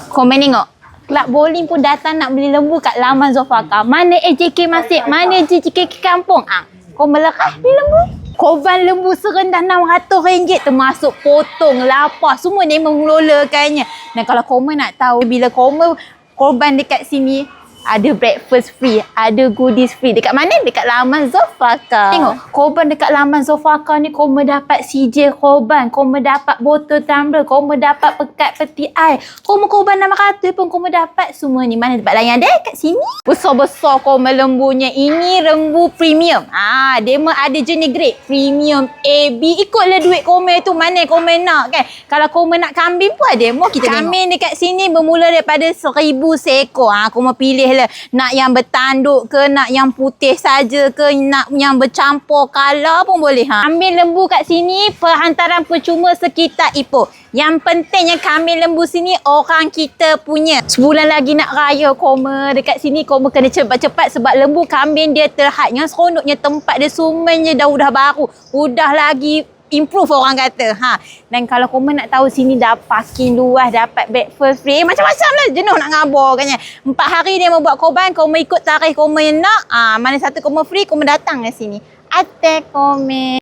Komen tengok. Kelab bowling pun datang nak beli lembu kat laman Zofaka. Mana AJK Masjid? Mana AJK Kampung? Kau melekah beli lembu? Korban lembu serendah RM600 termasuk potong, lapar. Semua dia mengelolakannya. Dan kalau korban nak tahu bila korban dekat sini, ada breakfast free, ada goodies free. Dekat mana? Dekat laman Zofaka. Tengok, korban dekat laman Zofaka ni korban dapat CJ korban, korban dapat botol tumbler, korban dapat pekat peti air. Korban nama kata pun korban dapat semua ni. Mana tempat lain ada? Kat sini. Besar-besar korban lembunya. Ini lembu premium. Dia ada jenis grade premium A, B. Ikutlah duit korban tu. Mana korban nak kan? Kalau korban nak kambing pun ada. Mau kita kambing dekat sini bermula daripada 1,000 seekor. Korban pilih lah. Nak yang bertanduk ke, nak yang putih saja ke, nak yang bercampur color pun boleh. Ambil lembu kat sini perhantaran percuma sekitar Ipoh. Yang pentingnya kambing lembu sini orang kita punya. Sebulan lagi nak raya koma dekat sini, koma kena cepat-cepat sebab lembu kambing dia terhad. Yang seronoknya tempat dia sumennya dah baru. Udah lagi improve orang kata. Dan kalau korang nak tahu sini dah parking luas, dapat breakfast free, macam-macam lah. Jenuh nak ngabarkannya. 4 hari dia membuat korban, korang ikut tarikh korang yang nak. Mana satu korang free, korang datang ke sini. Ate komen.